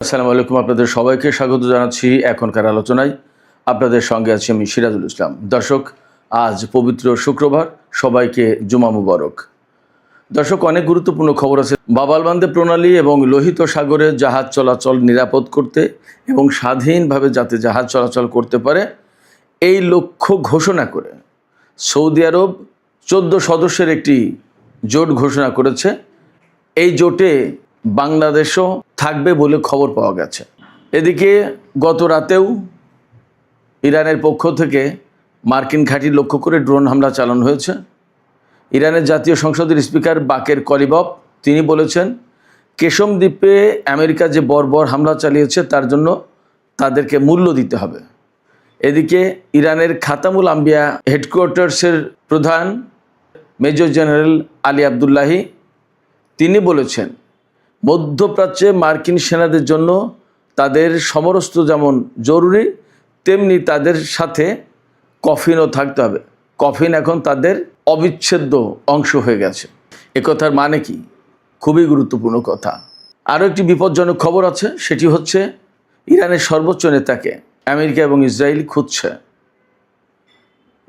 আসসালামু আলাইকুম, আপনাদের সবাইকে স্বাগত জানাচ্ছি এখনকার আলোচনায়। আপনাদের সঙ্গে আছি আমি সিরাজুল ইসলাম। দর্শক, আজ পবিত্র শুক্রবার, সবাইকে জুমা মুবারক। দর্শক, অনেক গুরুত্বপূর্ণ খবর আছে। বাবালবান্দে প্রণালী এবং লোহিত সাগরে জাহাজ চলাচল নিরাপদ করতে এবং স্বাধীনভাবে যাতে জাহাজ চলাচল করতে পারে এই লক্ষ্য ঘোষণা করে সৌদি আরব 14 সদস্যের একটি জোট ঘোষণা করেছে। এই জোটে বাংলাদেশও থাকবে বলে খবর পাওয়া গেছে। এদিকে গত রাতেও ইরানের পক্ষ থেকে মার্কিন ঘাঁটি লক্ষ্য করে ড্রোন হামলা চালানো হয়েছে। ইরানের জাতীয় সংসদের স্পিকার বাকের কলিবফ তিনি বলেছেন, কেশম দ্বীপে আমেরিকা যে বর্বর হামলা চালিয়েছে তার জন্য তাদেরকে মূল্য দিতে হবে। এদিকে ইরানের খাতামুল আম্বিয়া হেডকোয়ার্টার্সের প্রধান মেজর জেনারেল আলী আবদুল্লাহি তিনি বলেছেন, মধ্যপ্রাচ্যে মার্কিন সেনাদের জন্য তাদের সমরস্ত্র যেমন জরুরি, তেমনি তাদের সাথে কফিনও থাকতে হবে। কফিন এখন তাদের অবিচ্ছেদ্য অংশ হয়ে গেছে। একথার মানে কি? খুবই গুরুত্বপূর্ণ কথা। আরও একটি বিপজ্জনক খবর আছে, সেটি হচ্ছে ইরানের সর্বোচ্চ নেতাকে আমেরিকা এবং ইসরায়েল খুঁজছে।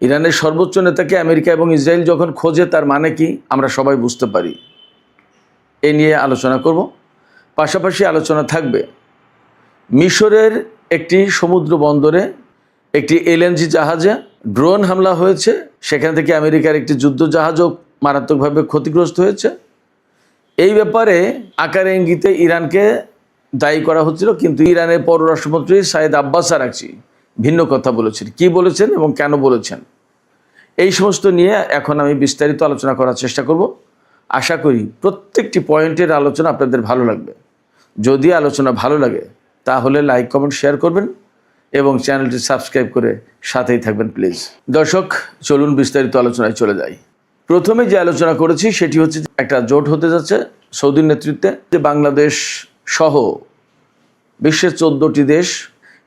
ইরানের সর্বোচ্চ নেতাকে আমেরিকা এবং ইসরায়েল যখন খোঁজে তার মানে কি আমরা সবাই বুঝতে পারি। এ নিয়ে আলোচনা করব। পাশাপাশি আলোচনা থাকবে মিশরের একটি সমুদ্র বন্দরে একটি এলএনজি জাহাজে ড্রোন হামলা হয়েছে। সেখান থেকে আমেরিকার একটি যুদ্ধ জাহাজও মারাত্মকভাবে ক্ষতিগ্রস্ত হয়েছে। এই ব্যাপারে আকারে ইঙ্গিতে ইরানকে দায়ী করা হচ্ছিল, কিন্তু ইরানের পররাষ্ট্রমন্ত্রী সাইদ আব্বাস আরাকচি ভিন্ন কথা বলেছেন। কি বলেছেন এবং কেন বলেছেন, এই সমস্ত নিয়ে এখন আমি বিস্তারিত আলোচনা করার চেষ্টা করব। আশা করি প্রত্যেকটি পয়েন্টের আলোচনা আপনাদের ভালো লাগবে। যদি আলোচনা ভালো লাগে তাহলে লাইক, কমেন্ট, শেয়ার করবেন এবং চ্যানেলটি সাবস্ক্রাইব করে সাথেই থাকবেন প্লিজ। দর্শক, চলুন বিস্তারিত আলোচনায় চলে যাই। প্রথমে যে আলোচনা করেছি সেটি হচ্ছে একটা জোট হতে যাচ্ছে সৌদির নেতৃত্বে, যে বাংলাদেশ সহ বিশ্বের 14টি দেশ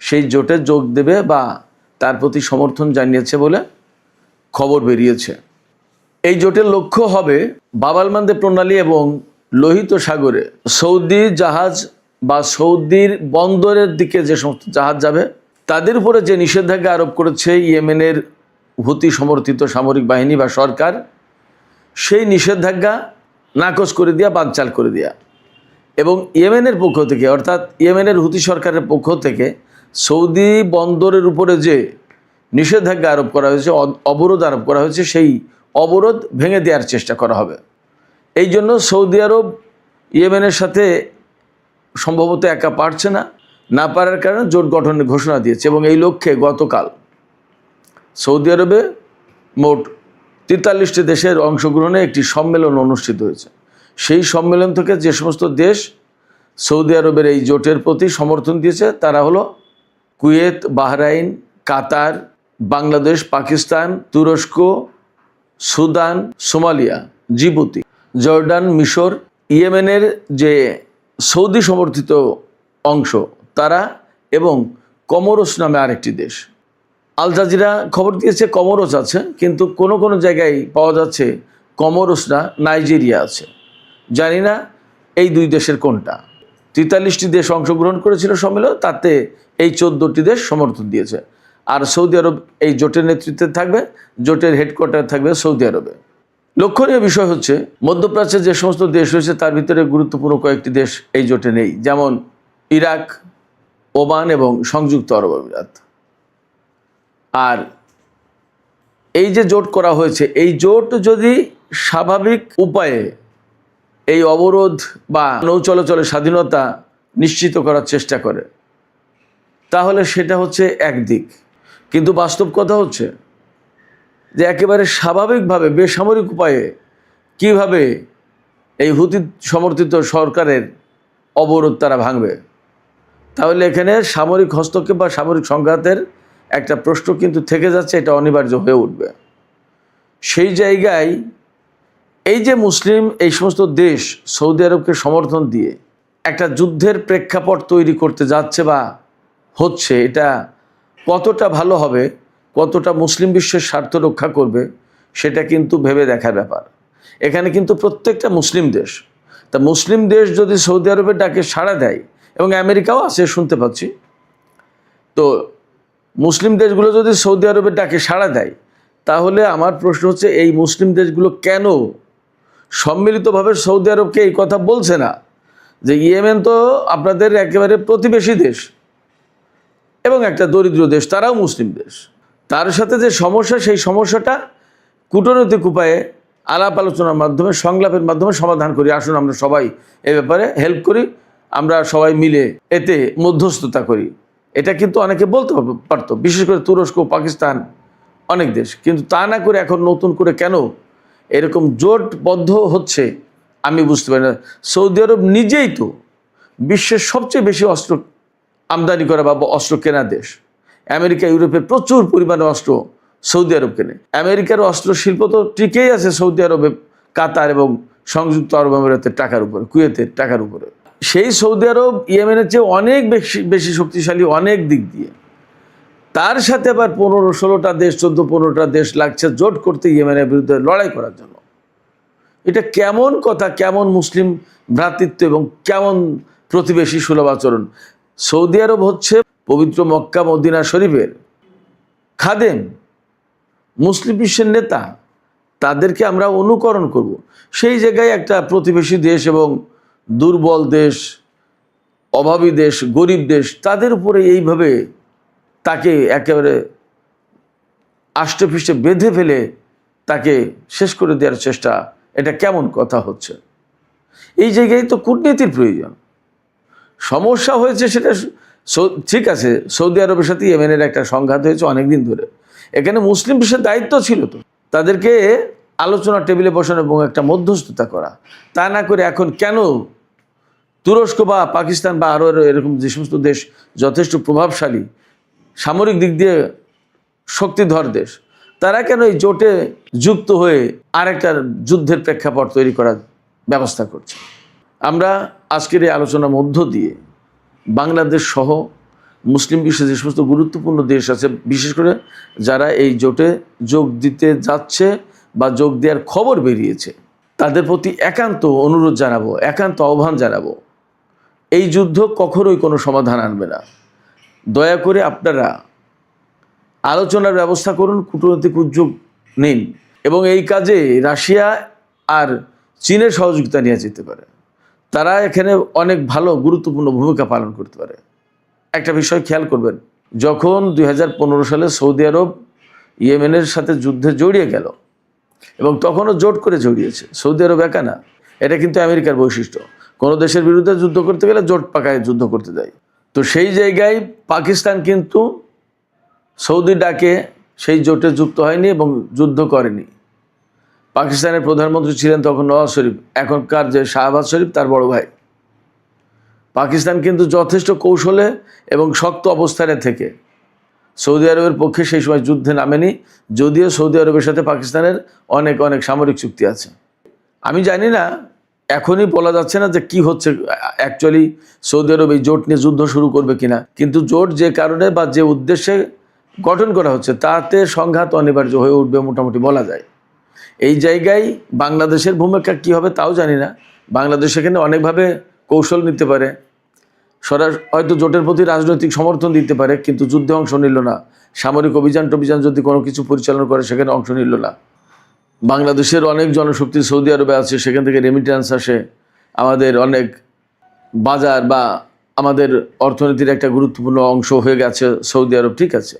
সেই জোটে যোগ দেবে বা তার প্রতি সমর্থন জানিয়েছে বলে খবর বেরিয়েছে। এই জোটের লক্ষ্য হবে বাবালমান্দে প্রণালী এবং লোহিত সাগরে সৌদি জাহাজ বা সৌদির বন্দরের দিকে যে সমস্ত জাহাজ যাবে তাদের উপরে যে নিষেধাজ্ঞা আরোপ করেছে ইয়েমেনের হুতি সমর্থিত সামরিক বাহিনী বা সরকার, সেই নিষেধাজ্ঞা নাকচ করে দেওয়া, বানচাল করে দেওয়া। এবং ইয়েমেনের পক্ষ থেকে, অর্থাৎ ইয়েমেনের হুতি সরকারের পক্ষ থেকে সৌদি বন্দরের উপরে যে নিষেধাজ্ঞা আরোপ করা হয়েছে, অবরোধ আরোপ করা হয়েছে, সেই অবরোধ ভেঙে দেওয়ার চেষ্টা করা হবে। এই জন্য সৌদি আরব ইয়েমেনের সাথে সম্ভবত একা পারছে না পারার কারণে জোট গঠনের ঘোষণা দিয়েছে। এবং এই লক্ষ্যে গতকাল সৌদি আরবে মোট 43টি দেশের অংশগ্রহণে একটি সম্মেলন অনুষ্ঠিত হয়েছে। সেই সম্মেলন থেকে যে সমস্ত দেশ সৌদি আরবের এই জোটের প্রতি সমর্থন দিয়েছে তারা হলো কুয়েত, বাহরাইন, কাতার, বাংলাদেশ, পাকিস্তান, তুরস্ক, সুদান, সোমালিয়া, জিবুতি, জর্ডান, মিশর, ইয়েমেনের যে সৌদি সমর্থিত অংশ তারা, এবং কমোরস নামে আরেকটি দেশ। আল জাজিরা খবর দিয়েছে কমোরস আছে, কিন্তু কোনো কোনো জায়গায় পাওয়া যাচ্ছে কমোরস না, নাইজেরিয়া আছে। জানি না এই দুই দেশের কোনটা। 43টি দেশ অংশগ্রহণ করেছিল সম্মেলন, তাতে এই 14টি দেশ সমর্থন দিয়েছে। আর সৌদি আরব এই জোটের নেতৃত্বে থাকবে, জোটের হেডকোয়ার্টার থাকবে সৌদি আরবে। লক্ষণীয় বিষয় হচ্ছে মধ্যপ্রাচ্যের যে সমস্ত দেশ রয়েছে তার ভিতরে গুরুত্বপূর্ণ কয়েকটি দেশ এই জোটে নেই, যেমন ইরাক, ওমান এবং সংযুক্ত আরব আমিরাত। আর এই যে জোট করা হয়েছে, এই জোট যদি স্বাভাবিক উপায়ে এই অবরোধ বা নৌ চলাচলের স্বাধীনতা নিশ্চিত করার চেষ্টা করে তাহলে সেটা হচ্ছে একদিক। কিন্তু বাস্তব কথা হচ্ছে যে একেবারে স্বাভাবিকভাবে বেসামরিক উপায়ে কিভাবে এই হুতি সমর্থিত সরকারের অবরোধ তারা ভাঙবে। তাহলে এখানে সামরিক হস্তক্ষেপ বা সামরিক সংঘাতের একটা প্রশ্ন কিন্তু থেকে যাচ্ছে, এটা অনিবার্য হয়ে উঠবে। সেই জায়গায় এই যে মুসলিম এই সমস্ত দেশ সৌদি আরবকে সমর্থন দিয়ে একটা যুদ্ধের প্রেক্ষাপট তৈরি করতে যাচ্ছে বা হচ্ছে, এটা কতটা ভালো হবে, কতটা মুসলিম বিশ্বের স্বার্থ রক্ষা করবে সেটা কিন্তু ভেবে দেখার ব্যাপার। এখানে কিন্তু প্রত্যেকটা মুসলিম দেশ, তা মুসলিম দেশ যদি সৌদি আরবের ডাকে সাড়া দেয় এবং আমেরিকাও আছে শুনতে পাচ্ছি। তো মুসলিম দেশগুলো যদি সৌদি আরবের ডাকে সাড়া দেয়, তাহলে আমার প্রশ্ন হচ্ছে এই মুসলিম দেশগুলো কেন সম্মিলিতভাবে সৌদি আরবকে এই কথা বলছে না যে ইয়েমেন তো আপনাদের একেবারে প্রতিবেশী দেশ এবং একটা দরিদ্র দেশ, তারাও মুসলিম দেশ, তার সাথে যে সমস্যা, সেই সমস্যাটা কূটনৈতিক উপায়ে আলাপ আলোচনার মাধ্যমে, সংলাপের মাধ্যমে সমাধান করি। আসুন আমরা সবাই এ ব্যাপারে হেল্প করি, আমরা সবাই মিলে এতে মধ্যস্থতা করি। এটা কিন্তু অনেকে বলতে পারতো, বিশেষ করে তুরস্ক, পাকিস্তান, অনেক দেশ। কিন্তু তা না করে এখন নতুন করে কেন এরকম জোটবদ্ধ হচ্ছে আমি বুঝতে পারি না। সৌদি আরব নিজেই তো বিশ্বের সবচেয়ে বেশি অস্ত্র আমদানি করা বা অস্ত্র কেনা দেশ। আমেরিকা, ইউরোপের প্রচুর পরিমাণে অস্ত্র সৌদি আরব কেনে। আমেরিকার অস্ত্র শিল্প তো টিকেই আছে সৌদি আরবে, কাতার এবং সংযুক্ত আরব আমিরাতের টাকার উপরে, কুয়েতের টাকার উপরে। সেই সৌদি আরব ইয়েমেনের চেয়ে অনেক বেশি শক্তিশালী অনেক দিক দিয়ে। তার সাথে আবার 15-16টা দেশ, 14-15টা দেশ লাগছে জোট করতে ইয়েমেনের বিরুদ্ধে লড়াই করার জন্য। এটা কেমন কথা, কেমন মুসলিম ভ্রাতৃত্ব এবং কেমন প্রতিবেশী সুলভ আচরণ। সৌদি আরব হচ্ছে পবিত্র মক্কা মদিনা শরীফের খাদেম, মুসলিম বিশ্বের নেতা, তাদেরকে আমরা অনুকরণ করব। সেই জায়গায় একটা প্রতিবেশী দেশ এবং দুর্বল দেশ, অভাবী দেশ, গরিব দেশ, তাদের উপরে এইভাবে তাকে একেবারে আষ্টে পৃষ্ঠে বেঁধে ফেলে তাকে শেষ করে দেওয়ার চেষ্টা, এটা কেমন কথা হচ্ছে? এই জায়গায় তো কূটনীতির প্রয়োজন। সমস্যা হয়েছে সেটা ঠিক আছে, সৌদি আরবের সাথে ইয়েমেনের একটা সংঘাত হয়েছে অনেকদিন ধরে। এখানে মুসলিম বিশ্বের দায়িত্ব ছিল তো তাদেরকে আলোচনা টেবিলে বসানো এবং একটা মধ্যস্থতা করা। তা না করে এখন কেন তুরস্ক বা পাকিস্তান বা আরও এরকম যে সমস্ত দেশ যথেষ্ট প্রভাবশালী, সামরিক দিক দিয়ে শক্তিধর দেশ, তারা কেন এই জোটে যুক্ত হয়ে আরেকটা যুদ্ধের প্রেক্ষাপট তৈরি করার ব্যবস্থা করছে? আমরা আজকের এই আলোচনার মধ্য দিয়ে বাংলাদেশ সহ মুসলিম বিশ্বে যে সমস্ত গুরুত্বপূর্ণ দেশ আছে, বিশেষ করে যারা এই জোটে যোগ দিতে যাচ্ছে বা যোগ দেওয়ার খবর বেরিয়েছে, তাদের প্রতি একান্ত অনুরোধ জানাবো, একান্ত আহ্বান জানাবো, এই যুদ্ধ কখনোই কোনো সমাধান আনবে না। দয়া করে আপনারা আলোচনার ব্যবস্থা করুন, কূটনৈতিক উদ্যোগ নিন এবং এই কাজে রাশিয়া আর চীনের সহযোগিতা নিয়ে যেতে পারে। তারা এখানে অনেক ভালো গুরুত্বপূর্ণ ভূমিকা পালন করতে পারে। একটা বিষয় খেয়াল করবেন, যখন 2015 সালে সৌদি আরব ইয়েমেনের সাথে যুদ্ধে জড়িয়ে গেল এবং তখনও জোট করে জড়িয়েছে, সৌদি আরব একা না, এটা কিন্তু আমেরিকার বৈশিষ্ট্য। কোনো দেশের বিরুদ্ধে যুদ্ধ করতে গেলে জোট পাকায় যুদ্ধ করতে দেয়। তো সেই জায়গায় পাকিস্তান কিন্তু সৌদি ডাকে সেই জোটে যুক্ত হয়নি এবং যুদ্ধ করেনি। পাকিস্তানের প্রধানমন্ত্রী ছিলেন তখন নওয়াজ শরীফ, এখনকার যে শাহবাজ শরীফ তার বড় ভাই। পাকিস্তান কিন্তু যথেষ্ট কৌশলে এবং শক্ত অবস্থানে থেকে সৌদি আরবের পক্ষে সেই সময় যুদ্ধে নামেনি, যদিও সৌদি আরবের সাথে পাকিস্তানের অনেক সামরিক চুক্তি আছে। আমি জানি না, এখনই বলা যাচ্ছে না যে কি হচ্ছে অ্যাকচুয়ালি, সৌদি আরব এই জোট নিয়ে যুদ্ধ শুরু করবে কিনা, কিন্তু জোট যে কারণে বা যে উদ্দেশ্যে গঠন করা হচ্ছে তাতে সংঘাত অনিবার্য হয়ে উঠবে মোটামুটি বলা যায়। এই জায়গায় বাংলাদেশের ভূমিকা কী হবে তাও জানি না। বাংলাদেশ এখানে অনেকভাবে কৌশল নিতে পারে, হয়তো জোটের প্রতি রাজনৈতিক সমর্থন দিতে পারে, কিন্তু যুদ্ধে অংশ নিল না। সামরিক অভিযান যদি কোনো কিছু পরিচালনা করে সেখানে অংশ নিল না। বাংলাদেশের অনেক জনশক্তি সৌদি আরবে আছে, সেখান থেকে রেমিটেন্স আসে, আমাদের অনেক বাজার বা আমাদের অর্থনীতির একটা গুরুত্বপূর্ণ অংশ হয়ে গেছে সৌদি আরব, ঠিক আছে।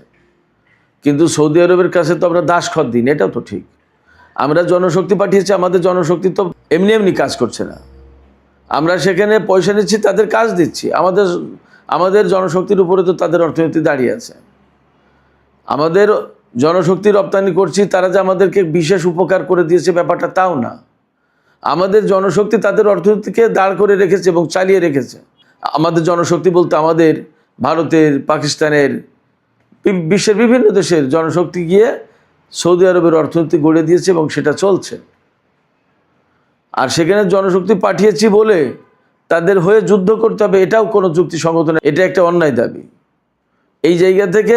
কিন্তু সৌদি আরবের কাছে তো আমরা দাসখত দিন, এটাও তো ঠিক। আমরা জনশক্তি পাঠিয়েছি, আমাদের জনশক্তি তো এমনি কাজ করছে না। আমরা সেখানে পয়সা নিচ্ছি, তাদের কাজ দিচ্ছি। আমাদের জনশক্তির উপরে তো তাদের অর্থনীতি দাঁড়িয়ে আছে। আমাদের জনশক্তি রপ্তানি করছি, তারা যে আমাদেরকে বিশেষ উপকার করে দিয়েছে ব্যাপারটা তাও না। আমাদের জনশক্তি তাদের অর্থনীতিকে দাঁড় করে রেখেছে এবং চালিয়ে রেখেছে। আমাদের জনশক্তি বলতে আমাদের ভারতের, পাকিস্তানের, বিশ্বের বিভিন্ন দেশের জনশক্তি গিয়ে সৌদি আরবের অর্থনীতি গড়ে দিয়েছে এবং সেটা চলছে। আর সেখানে জনশক্তি পাঠিয়েছি বলে তাদের হয়ে যুদ্ধ করতে হবে, এটাও কোনো যুক্তিসঙ্গত না, এটা একটা অন্যায় দাবি। এই জায়গা থেকে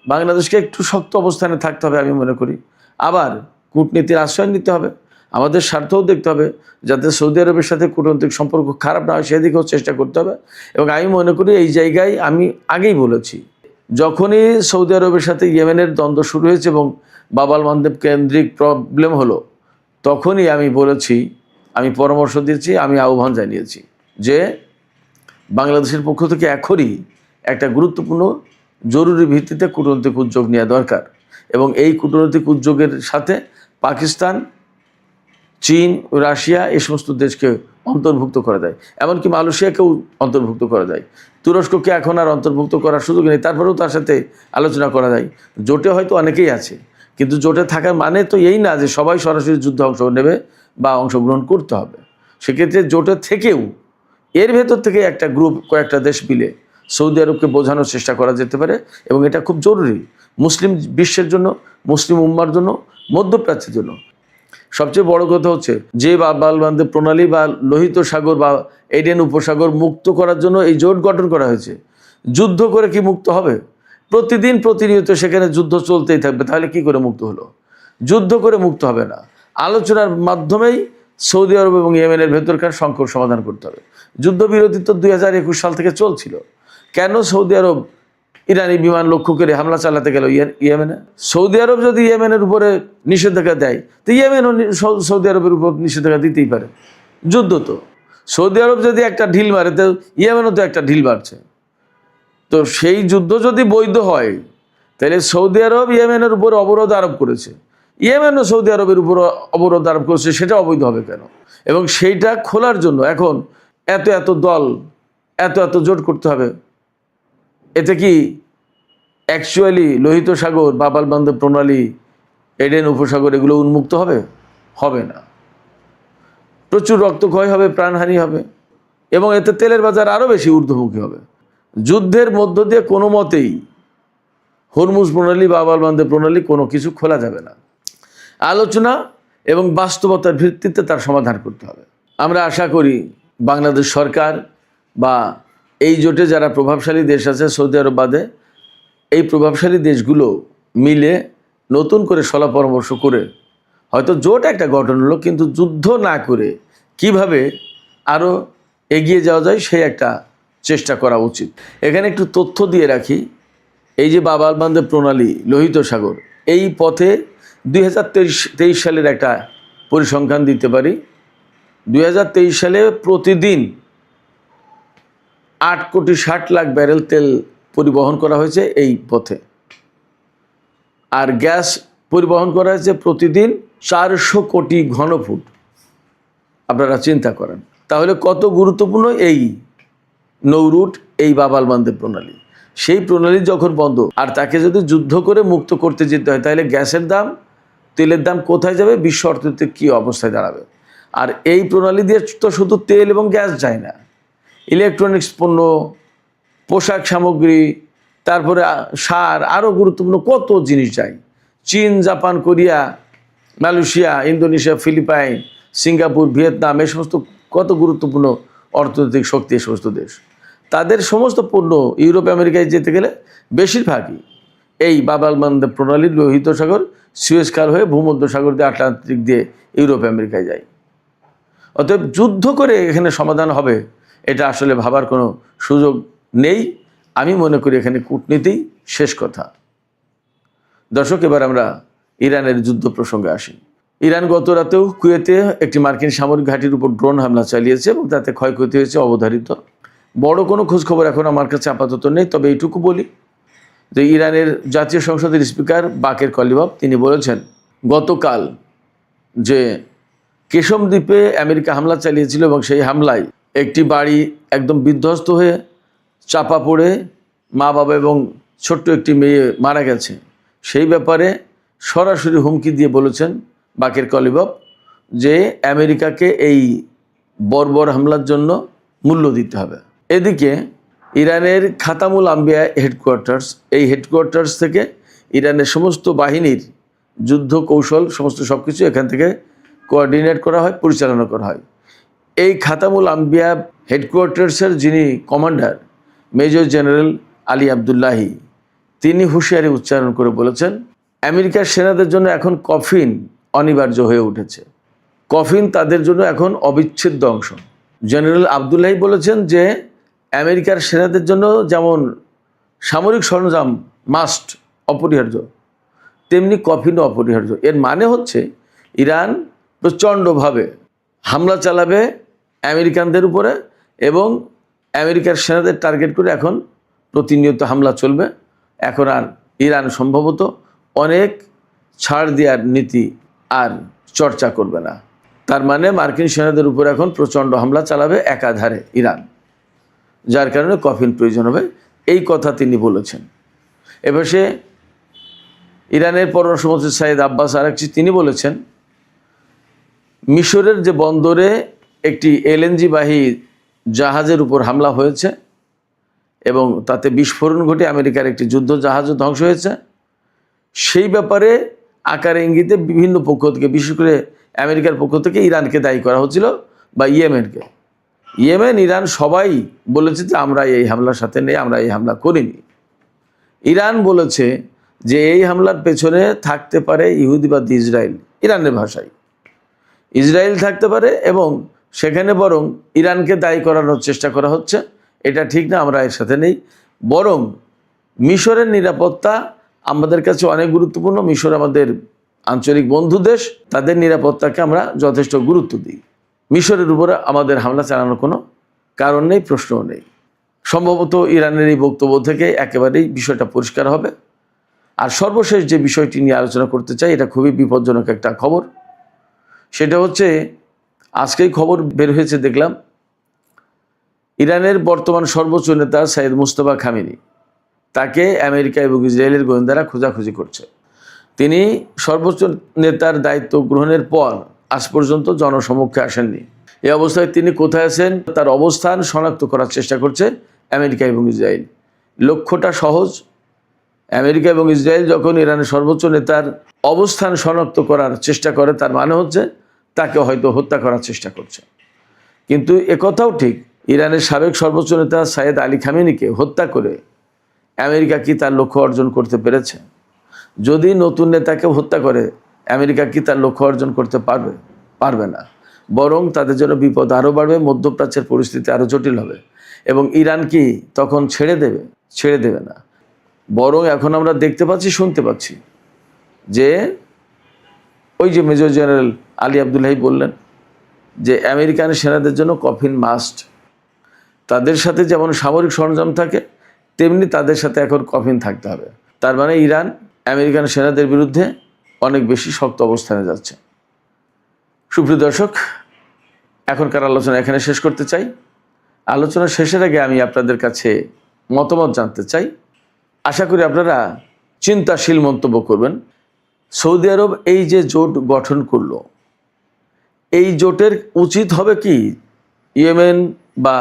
বাংলাদেশকে একটু শক্ত অবস্থানে থাকতে হবে আমি মনে করি। আবার কূটনীতির আশ্রয় নিতে হবে। আমাদের স্বার্থও দেখতে হবে, যাতে সৌদি আরবের সাথে কূটনৈতিক সম্পর্ক খারাপ না হয় সেদিকেও চেষ্টা করতে হবে। এবং আমি মনে করি এই জায়গায় আমি আগেই বলেছি, যখনই সৌদি আরবের সাথে ইয়েমেনের দ্বন্দ্ব শুরু হয়েছে এবং বাব আল মানদেব কেন্দ্রিক প্রবলেম হলো, তখনই আমি বলেছি, আমি পরামর্শ দিয়েছি, আমি আহ্বান জানিয়েছি যে বাংলাদেশের পক্ষ থেকে এখনই একটা গুরুত্বপূর্ণ জরুরি ভিত্তিতে কূটনৈতিক উদ্যোগ নেওয়া দরকার। এবং এই কূটনৈতিক উদ্যোগের সাথে পাকিস্তান, চীন, রাশিয়া এই সমস্ত দেশকে অন্তর্ভুক্ত করা যায়, এমনকি মালয়েশিয়াকেও অন্তর্ভুক্ত করা যায়। তুরস্ককে এখন আর অন্তর্ভুক্ত করার সুযোগ নেই, তারপরেও তার সাথে আলোচনা করা যায়। জোটে হয়তো অনেকেই আছে, কিন্তু জোটে থাকার মানে তো এই না যে সবাই সরাসরি যুদ্ধে অংশ নেবে বা অংশগ্রহণ করতে হবে। সেক্ষেত্রে জোটে থেকেও এর ভেতর থেকে একটা গ্রুপ, কয়েকটা দেশ মিলে সৌদি আরবকে বোঝানোর চেষ্টা করা যেতে পারে। এবং এটা খুব জরুরি মুসলিম বিশ্বের জন্য, মুসলিম উম্মার জন্য, মধ্যপ্রাচ্যের জন্য। সবচেয়ে বড় কথা হচ্ছে যে বাব আল মানদেব প্রণালী বা লোহিত সাগর বা এডেন উপসাগর মুক্ত করার জন্য এই জোট গঠন করা হয়েছে। যুদ্ধ করে কি মুক্ত হবে? প্রতিদিন প্রতিনিয়ত সেখানে যুদ্ধ চলতেই থাকবে, তাহলে কি করে মুক্ত হলো? যুদ্ধ করে মুক্ত হবে না, আলোচনার মাধ্যমেই সৌদি আরব এবং ইয়েমেনের ভেতরকার সংকট সমাধান করতে হবে। যুদ্ধবিরতি তো 2021 সাল থেকে চলছিল। কেন সৌদি আরব ইরানি বিমান লক্ষ্য করে হামলা চালাতে গেল ইয়েমেনে? সৌদি আরব যদি ইয়েমেনের উপরে নিষেধাজ্ঞা দেয়, তো ইয়েমেনও সৌদি আরবের উপর নিষেধাজ্ঞা দিতেই পারে। যুদ্ধ তো, সৌদি আরব যদি একটা ঢিল মারে, তো ইয়েমেনও তো একটা ঢিল মারছে। তো সেই যুদ্ধ যদি বৈধ হয়, তাহলে সৌদি আরব ইয়েমেনের উপর অবরোধ আরোপ করেছে, ইয়েমেনও সৌদি আরবের উপর অবরোধ আরোপ করেছে, সেটা অবৈধ হবে কেন? এবং সেইটা খোলার জন্য এখন এত এত দল, এত এত জোট করতে হবে। এতে কি অ্যাকচুয়ালি লোহিত সাগর, বাব আল মানদেব প্রণালী, এডেন উপসাগর এগুলো উন্মুক্ত হবে? হবে না। প্রচুর রক্তক্ষয় হবে, প্রাণহানি হবে, এবং এতে তেলের বাজার আরও বেশি ঊর্ধ্বমুখী হবে। যুদ্ধের মধ্য দিয়ে কোনো মতেই হরমুজ প্রণালী, বাব আল মানদেব প্রণালী কোনো কিছু খোলা যাবে না। আলোচনা এবং বাস্তবতার ভিত্তিতে তার সমাধান করতে হবে। আমরা আশা করি বাংলাদেশ সরকার বা এই জোটে যারা প্রভাবশালী দেশ আছে সৌদি আরব বাদে, এই প্রভাবশালী দেশগুলো মিলে নতুন করে সলা পরামর্শ করে হয়তো জোট একটা গঠন হলো, কিন্তু যুদ্ধ না করে কিভাবে আরও এগিয়ে যাওয়া যায় সেই একটা চেষ্টা করা উচিত। এখানে একটু তথ্য দিয়ে রাখি, এই যে বাব আল মানদেব প্রণালী, লোহিত সাগর, এই পথে 2023 সালের একটা পরিসংখ্যান দিতে পারি। 2023 সালে প্রতিদিন 8,60,00,000 ব্যারেল তেল পরিবহন করা হয়েছে এই পথে, আর গ্যাস পরিবহন করা হয়েছে প্রতিদিন 400 কোটি ঘনফুট। আপনারা চিন্তা করেন তাহলে কত গুরুত্বপূর্ণ এই নৌরুট, এই বাব আল মানদেব প্রণালী। সেই প্রণালী যখন বন্ধ, আর তাকে যদি যুদ্ধ করে মুক্ত করতে যেতে হয়, তাহলে গ্যাসের দাম, তেলের দাম কোথায় যাবে? বিশ্ব অর্থনীতিতে কী অবস্থায় দাঁড়াবে? আর এই প্রণালী দিয়ে তো শুধু তেল এবং গ্যাস যায় না, ইলেকট্রনিক্স পণ্য, পোশাক সামগ্রী, তারপরে সার, আরও গুরুত্বপূর্ণ কত জিনিস যায়। চীন, Japan, Korea, Malaysia, Indonesia, Philippines, Singapore, Vietnam, এই সমস্ত কত গুরুত্বপূর্ণ অর্থনৈতিক শক্তি এই সমস্ত দেশ, তাদের সমস্ত পণ্য ইউরোপ আমেরিকায় যেতে গেলে বেশিরভাগই এই বাব আল মানদেব প্রণালীর লোহিত সাগর, সুয়েজ খাল হয়ে ভূমধ্যসাগর দিয়ে, আটলান্টিক দিয়ে ইউরোপ আমেরিকায় যায়। অতএব যুদ্ধ করে এখানে সমাধান হবে এটা আসলে ভাবার কোনো সুযোগ নেই। আমি মনে করি এখানে কূটনীতি শেষ কথা। দর্শক, এবার আমরা ইরানের যুদ্ধ প্রসঙ্গে আসি। ইরান গত রাতেও কুয়েতে একটি মার্কিন সামরিক ঘাঁটির উপর ড্রোন হামলা চালিয়েছে এবং তাতে ক্ষয়ক্ষতি হয়েছে অবধারিত। বড় কোনো খোঁজখবর এখন আমার কাছে আপাতত নেই, তবে এইটুকু বলি যে ইরানের জাতীয় সংসদের স্পিকার বাকের কলিবাফ তিনি বলেছেন গতকাল যে কেশম দ্বীপে আমেরিকা হামলা চালিয়েছিল এবং সেই হামলায় একটি বাড়ি একদম বিধ্বস্ত হয়ে চাপা পড়ে মা বাবা এবং ছোট্ট একটি মেয়ে মারা গেছে। সেই ব্যাপারে সরাসরি হুমকি দিয়ে বলেছেন বাকের কলিবাফ যে আমেরিকাকে এই বর্বর হামলার জন্য মূল্য দিতে হবে। এদিকে ইরানের খাতামুল আম্বিয়া হেডকোয়ার্টার্স, এই হেডকোয়ার্টার্স থেকে ইরানের সমস্ত বাহিনীর যুদ্ধ কৌশল সমস্ত সব কিছু এখান থেকে কোঅর্ডিনেট করা হয়, পরিচালনা করা হয়। এই খাতামুল আম্বিয়া হেডকোয়ার্টার্সের যিনি commander major general Ali Abdullahi, তিনি হুঁশিয়ারি উচ্চারণ করে বলেছেন আমেরিকার সেনাদের জন্য এখন কফিন অনিবার্য হয়ে উঠেছে। কফিন তাদের জন্য এখন অবিচ্ছেদ্য অংশ। জেনারেল আবদুল্লাহি বলেছেন যে আমেরিকার সেনাদের জন্য যেমন সামরিক সরঞ্জাম মাস্ট অপরিহার্য, তেমনি কফিনও অপরিহার্য। এর মানে হচ্ছে ইরান প্রচণ্ডভাবে হামলা চালাবে আমেরিকানদের উপরে এবং আমেরিকার সেনাদের টার্গেট করে এখন প্রতিনিয়ত হামলা চলবে। এখন আর ইরান সম্ভবত অনেক ছাড় দেওয়ার নীতি আর চর্চা করবে না। তার মানে মার্কিন সেনাদের উপর এখন প্রচণ্ড হামলা চালাবে একাধারে ইরান, যার কারণে কফিন প্রয়োজন হবে, এই কথা তিনি বলেছেন। এবার সে ইরানের পররাষ্ট্রমন্ত্রী সাইদ আব্বাস আরাকচি তিনি বলেছেন মিশরের যে বন্দরে একটি এলএনজি বাহী জাহাজের উপর হামলা হয়েছে এবং তাতে বিস্ফোরণ ঘটে আমেরিকার একটি যুদ্ধ জাহাজও ধ্বংস হয়েছে। সেই ব্যাপারে আকারে ইঙ্গিতে বিভিন্ন পক্ষ থেকে, বিশেষ করে আমেরিকার পক্ষ থেকে ইরানকে দায়ী করা হচ্ছিল বা ইয়েমেনকে। ইয়েমেন, ইরান সবাই বলেছে যে আমরা এই হামলার সাথে নেই, আমরা এই হামলা করিনি। ইরান বলেছে যে এই হামলার পেছনে থাকতে পারে ইহুদিবাদী ইসরায়েল, ইরানের ভাষায় ইসরায়েল থাকতে পারে এবং সেখানে বরং ইরানকে দায়ী করানোর চেষ্টা করা হচ্ছে। এটা ঠিক না, আমরা এর সাথে নেই। বরং মিশরের নিরাপত্তা আমাদের কাছে অনেক গুরুত্বপূর্ণ। মিশর আমাদের আঞ্চলিক বন্ধু দেশ, তাদের নিরাপত্তাকে আমরা যথেষ্ট গুরুত্ব দিই। মিশরের উপরে আমাদের হামলা চালানোর কোনো কারণ নেই, প্রশ্নও নেই। সম্ভবত ইরানের এই বক্তব্য থেকে একেবারেই বিষয়টা পরিষ্কার হবে। আর সর্বশেষ যে বিষয়টি নিয়ে আলোচনা করতে চাই, এটা খুবই বিপজ্জনক একটা খবর। সেটা হচ্ছে আজকেই খবর বের হয়েছে, দেখলাম ইরানের বর্তমান সর্বোচ্চ নেতা সাইয়েদ মুজতবা খামেনি, তাকে আমেরিকা এবং ইসরায়েলের গোয়েন্দারা খোঁজাখুঁজি করছে। তিনি সর্বোচ্চ নেতার দায়িত্ব গ্রহণের পর আজ পর্যন্ত জনসমক্ষে আসেননি। এই অবস্থায় তিনি কোথায় আছেন তার অবস্থান শনাক্ত করার চেষ্টা করছে আমেরিকা এবং ইসরায়েল। লক্ষ্যটা সহজ, আমেরিকা এবং ইসরায়েল যখন ইরানের সর্বোচ্চ নেতার অবস্থান শনাক্ত করার চেষ্টা করে, তার মানে হচ্ছে তাকে হয়তো হত্যা করার চেষ্টা করছে। কিন্তু একথাও ঠিক, ইরানের সাবেক সর্বোচ্চ নেতা সাইয়েদ আলী খামেনিকে হত্যা করে আমেরিকা কি তার লক্ষ্য অর্জন করতে পেরেছে? যদি নতুন নেতাকে হত্যা করে আমেরিকা কি তার লক্ষ্য অর্জন করতে পারবে? পারবে না। বরং তাদের জন্য বিপদ আরও বাড়বে, মধ্যপ্রাচ্যের পরিস্থিতি আরও জটিল হবে এবং ইরান কি তখন ছেড়ে দেবে? ছেড়ে দেবে না। বরং এখন আমরা দেখতে পাচ্ছি, শুনতে পাচ্ছি যে ওই যে মেজর জেনারেল আলী আবদুল্লাহি বললেন যে আমেরিকান সেনাদের জন্য কফিন মাস্ট। তাদের সাথে যেমন সামরিক সরঞ্জাম থাকে, তেমনি তাদের সাথে এখন কফিন থাকতে হবে। তার মানে ইরান আমেরিকান সেনাদের বিরুদ্ধে অনেক বেশি শক্ত অবস্থানে যাচ্ছে। সুপ্রিয় দর্শক, এখনকার আলোচনা এখানে শেষ করতে চাই। আলোচনা শেষের আগে আমি আপনাদের কাছে মতামত জানতে চাই। আশা করি আপনারা চিন্তাশীল মন্তব্য করবেন। সৌদি আরব এই যে জোট গঠন করলো, এই জোটের উচিত হবে কি ইয়েমেন বা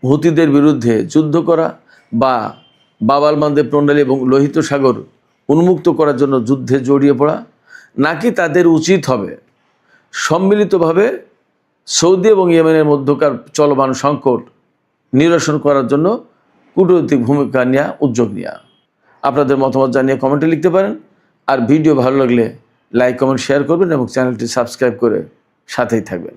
হুতিদের বিরুদ্ধে যুদ্ধ করা বা বাব আল মানদেব প্রণালী এবং লোহিত সাগর উন্মুক্ত করার জন্য যুদ্ধে জড়িয়ে পড়া, নাকি তাদের উচিত হবে সম্মিলিতভাবে সৌদি এবং ইয়েমেনের মধ্যকার চলমান সংকট নিরসন করার জন্য কূটনৈতিক ভূমিকা নেওয়া, উদ্যোগ নেওয়া? আপনাদের মতামত জানিয়ে কমেন্টে লিখতে পারেন। আর ভিডিও ভালো লাগলে লাইক, কমেন্ট, শেয়ার করবেন এবং চ্যানেলটি সাবস্ক্রাইব করে সাথেই থাকবেন।